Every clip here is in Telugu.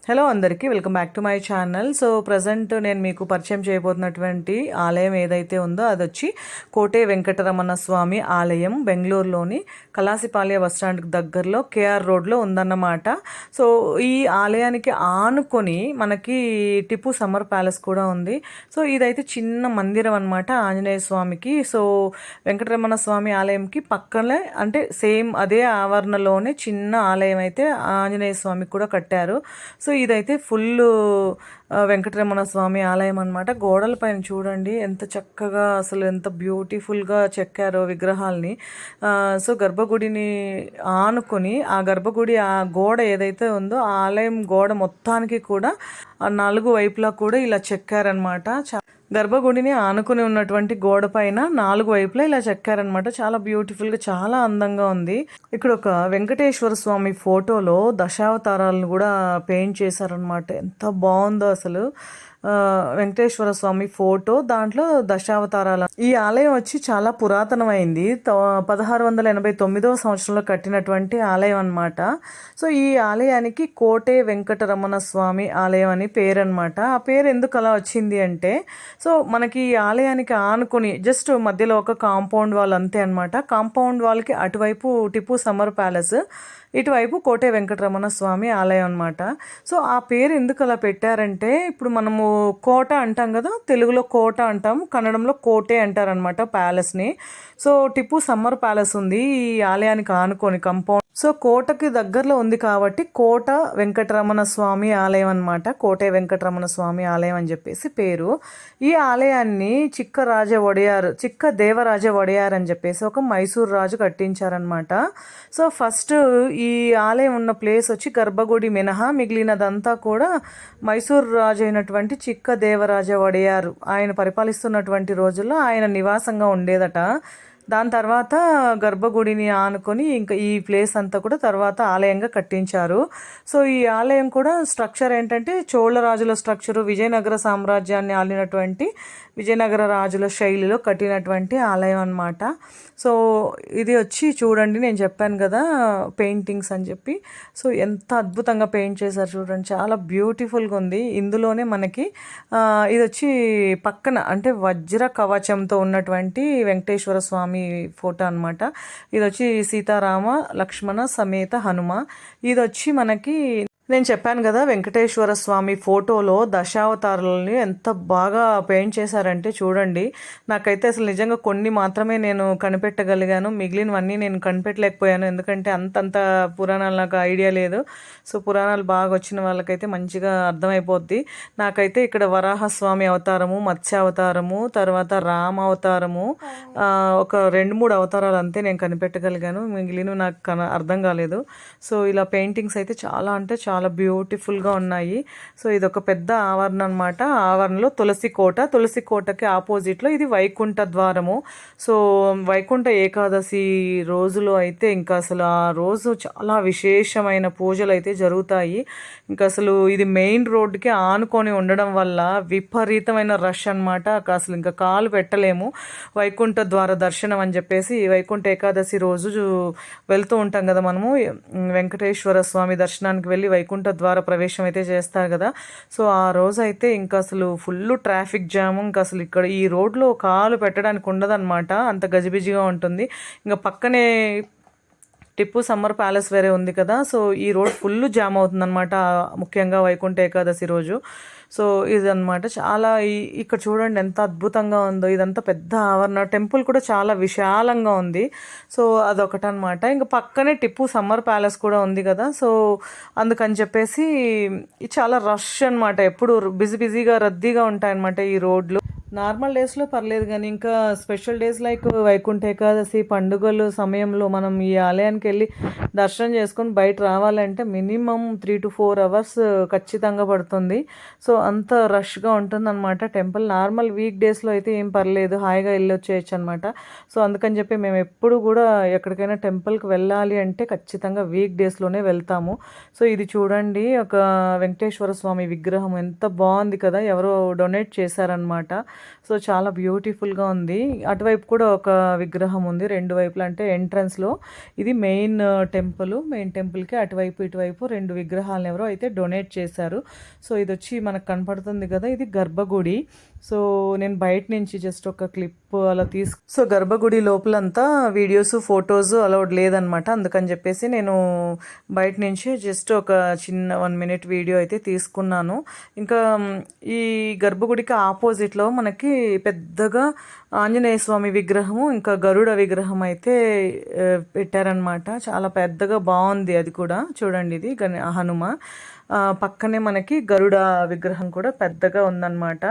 హలో అందరికీ welcome back to my channel. So present నేను మీకు పరిచయం చేయబోతున్నటువంటి ఆలయం ఏదైతే ఉందో అది వచ్చి కోటే వెంకటరమణ స్వామి ఆలయం, బెంగళూరులోని కలాసిపాళ్య బస్ స్టాండ్కి దగ్గరలో కేఆర్ రోడ్లో ఉందన్నమాట. సో ఈ ఆలయానికి ఆనుకొని మనకి టిప్పు సమ్మర్ ప్యాలెస్ కూడా ఉంది. సో ఇదైతే చిన్న మందిరం అనమాట ఆంజనేయ స్వామికి. సో వెంకటరమణ స్వామి ఆలయంకి పక్కనే అంటే సేమ్ అదే ఆవరణలోనే చిన్న ఆలయం అయితే ఆంజనేయ స్వామికి కూడా కట్టారు. సో ఇదైతే ఫుల్ వెంకటరమణ స్వామి ఆలయం అనమాట. గోడల పైన చూడండి ఎంత చక్కగా, అసలు ఎంత బ్యూటిఫుల్గా చెక్కారో విగ్రహాల్ని. సో గర్భగుడిని ఆనుకొని ఆ గర్భగుడి ఆ గోడ ఏదైతే ఉందో ఆ ఆలయం గోడ మొత్తానికి కూడా ఆ 4 వైపులా కూడా ఇలా చెక్కారనమాట. గర్భగుడిని ఆనుకుని ఉన్నటువంటి గోడ పైన 4 వైపులా ఇలా చెక్కారనమాట. చాలా బ్యూటిఫుల్గా, చాలా అందంగా ఉంది. ఇక్కడ ఒక వెంకటేశ్వర స్వామి ఫోటోలో దశావతారాలను కూడా పెయింట్ చేశారనమాట. ఎంత బాగుందో అసలు. వెంకటేశ్వర స్వామి ఫోటో, దాంట్లో దశావతారాలు. ఈ ఆలయం వచ్చి చాలా పురాతనమైంది. 1689వ సంవత్సరంలో కట్టినటువంటి ఆలయం అనమాట. సో ఈ ఆలయానికి కోటే వెంకటరమణ స్వామి ఆలయం అని పేరు అనమాట. ఆ పేరు ఎందుకు అలా వచ్చింది అంటే, సో మనకి ఈ ఆలయానికి ఆనుకొని జస్ట్ మధ్యలో ఒక కాంపౌండ్ వాల్ అంతే అనమాట. కాంపౌండ్ వాల్కి అటువైపు టిప్పు సమ్మర్ ప్యాలెస్, ఇటువైపు కోటే వెంకటరమణ స్వామి ఆలయం అనమాట. సో ఆ పేరు ఎందుకు అలా పెట్టారంటే, ఇప్పుడు మనము కోట అంటాం కదా, తెలుగులో కోట అంటాం, కన్నడంలో కోటే అంటారనమాట ప్యాలెస్ని. సో టిప్పు సమ్మర్ ప్యాలెస్ ఉంది ఈ ఆలయానికి ఆనుకొని కంపౌండ్. సో కోటకి దగ్గరలో ఉంది కాబట్టి కోట వెంకటరమణ స్వామి ఆలయం అనమాట. కోటే వెంకటరమణ స్వామి ఆలయం అని చెప్పేసి పేరు. ఈ ఆలయాన్ని చిక్క దేవరాజ ఒడయార్ అని చెప్పేసి ఒక మైసూర్ రాజు కట్టించారనమాట. సో ఫస్ట్ ఈ ఆలయం ఉన్న ప్లేస్ వచ్చి గర్భగుడి మినహా మిగిలినదంతా కూడా మైసూర్ రాజు అయినటువంటి చిక్క దేవరాజ ఒడయారు ఆయన పరిపాలిస్తున్నటువంటి రోజుల్లో ఆయన నివాసంగా ఉండేదట. దాని తర్వాత గర్భగుడిని ఆనుకొని ఇంకా ఈ ప్లేస్ అంతా కూడా తర్వాత ఆలయంగా కట్టించారు. సో ఈ ఆలయం కూడా స్ట్రక్చర్ ఏంటంటే చోళ రాజుల స్ట్రక్చరు, విజయనగర సామ్రాజ్యాన్ని ఆలినటువంటి విజయనగర రాజుల శైలిలో కట్టినటువంటి ఆలయం అన్నమాట. సో ఇది వచ్చి చూడండి, నేను చెప్పాను కదా పెయింటింగ్స్ అని చెప్పి. సో ఎంత అద్భుతంగా పెయింట్ చేశారు చూడండి, చాలా బ్యూటిఫుల్గా ఉంది. ఇందులోనే మనకి ఇది వచ్చి పక్కన అంటే వజ్ర కవచంతో ఉన్నటువంటి వెంకటేశ్వర స్వామి ఫోటో అనమాట. ఇది వచ్చి సీతారామ లక్ష్మణ సమేత హనుమ. ఇది వచ్చి మనకి నేను చెప్పాను కదా వెంకటేశ్వర స్వామి ఫోటోలో దశావతారాలని ఎంత బాగా పెయింట్ చేశారంటే చూడండి. నాకైతే అసలు నిజంగా కొన్ని మాత్రమే నేను కనిపెట్టగలిగాను, మిగిలినవన్నీ నేను కనిపెట్టలేకపోయాను. ఎందుకంటే అంతంత పురాణాలు నాకు ఐడియా లేదు. సో పురాణాలు బాగా వచ్చిన వాళ్ళకైతే మంచిగా అర్థమైపోద్ది. నాకైతే ఇక్కడ వరాహస్వామి అవతారము, మత్స్యావతారము, తర్వాత రామ అవతారము, ఒక 2-3 అవతారాలు అంతే నేను కనిపెట్టగలిగాను, మిగిలినవి నాకు అర్థం కాలేదు. సో ఇలా పెయింటింగ్స్ అయితే చాలా అంటే చాలా బ్యూటిఫుల్గా ఉన్నాయి. సో ఇది ఒక పెద్ద ఆవరణ అనమాట. ఆవరణలో తులసి కోటకి ఆపోజిట్లో ఇది వైకుంఠ ద్వారము. సో వైకుంఠ ఏకాదశి రోజులో అయితే ఇంకా అసలు ఆ రోజు చాలా విశేషమైన పూజలు అయితే జరుగుతాయి. ఇంకా అసలు ఇది మెయిన్ రోడ్డుకి ఆనుకొని ఉండడం వల్ల విపరీతమైన రష్ అనమాట. అసలు ఇంకా కాలు పెట్టలేము. వైకుంఠ ద్వార దర్శనం అని చెప్పేసి వైకుంఠ ఏకాదశి రోజు వెళ్తూ ఉంటాం కదా మనము, వెంకటేశ్వర స్వామి దర్శనానికి వెళ్ళి వైకుంఠ ద్వార ప్రవేశం అయితే చేస్తారు కదా. సో ఆ రోజు అయితే ఇంకా అసలు ఫుల్ ట్రాఫిక్ జాము. ఇంకా అసలు ఇక్కడ ఈ రోడ్లో కాలు పెట్టడానికి ఉండదన్నమాట, అంత గజిబిజిగా ఉంటుంది. ఇంకా పక్కనే టిప్పు సమ్మర్ ప్యాలెస్ వేరే ఉంది కదా. సో ఈ రోడ్ ఫుల్ జామ్ అవుతుందన్నమాట, ముఖ్యంగా వైకుంఠ ఏకాదశి రోజు. సో ఇదన్నమాట. చాలా ఇక్కడ చూడండి ఎంత అద్భుతంగా ఉందో. ఇదంతా పెద్ద ఆవరణ, టెంపుల్ కూడా చాలా విశాలంగా ఉంది. సో అదొకటి అనమాట. ఇంకా పక్కనే టిప్పు సమ్మర్ ప్యాలెస్ కూడా ఉంది కదా. సో అందుకని చెప్పేసి చాలా రష్ అనమాట, ఎప్పుడు బిజీగా రద్దీగా ఉంటాయన్నమాట ఈ రోడ్లు. నార్మల్ డేస్లో పర్లేదు, కానీ ఇంకా special days like Vaikuntha Ekadashi పండుగలు సమయంలో మనం ఈ ఆలయానికి వెళ్ళి దర్శనం చేసుకొని బయట రావాలంటే మినిమం 3 to 4 hours ఖచ్చితంగా పడుతుంది. సో అంత రష్గా ఉంటుంది అనమాట టెంపుల్. నార్మల్ వీక్ డేస్లో అయితే ఏం పర్లేదు, హాయిగా వెళ్ళి వచ్చేయచ్చు అనమాట. సో అందుకని చెప్పి మేము ఎప్పుడు కూడా ఎక్కడికైనా టెంపుల్కి వెళ్ళాలి అంటే ఖచ్చితంగా వీక్ డేస్లోనే వెళ్తాము. సో ఇది చూడండి, ఒక వెంకటేశ్వర స్వామి విగ్రహం ఎంత బాగుంది కదా, ఎవరో డొనేట్ చేశారనమాట. సో చాలా బ్యూటిఫుల్గా ఉంది. అటువైపు కూడా ఒక విగ్రహం ఉంది, రెండు వైపులు. అంటే ఎంట్రన్స్లో ఇది మెయిన్ టెంపుల్కి అటువైపు ఇటువైపు రెండు విగ్రహాలను ఎవరో అయితే డొనేట్ చేశారు. సో ఇది వచ్చి మనకు కనపడుతుంది కదా, ఇది గర్భగుడి. సో నేను బయట నుంచి జస్ట్ ఒక క్లిప్ అలా సో గర్భగుడి లోపలంతా వీడియోస్ ఫొటోస్ అలౌడ్ లేదనమాట. అందుకని చెప్పేసి నేను బయట నుంచి జస్ట్ ఒక చిన్న 1 minute వీడియో అయితే తీసుకున్నాను. ఇంకా ఈ గర్భగుడికి ఆపోజిట్లో మనకి పెద్దగా ఆంజనేయ స్వామి విగ్రహము, ఇంకా గరుడ విగ్రహం అయితే పెట్టారనమాట. చాలా పెద్దగా బాగుంది. అది కూడా చూడండి, ఇది హనుమ. పక్కనే మనకి గరుడ విగ్రహం కూడా పెద్దగా ఉందన్నమాట.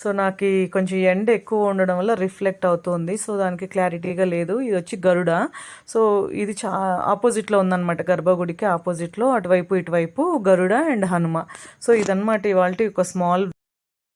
సో నాకు కొంచెం ఎండ ఎక్కువ ఉండడం వల్ల రిఫ్లెక్ట్ అవుతుంది, సో దానికి క్లారిటీగా లేదు. ఇది వచ్చి గరుడ. సో ఇది ఆపోజిట్లో ఉందన్నమాట, గర్భగుడికి ఆపోజిట్లో అటువైపు ఇటువైపు గరుడ అండ్ హనుమ. సో ఇదన్నమాట ఇవాళ ఒక స్మాల్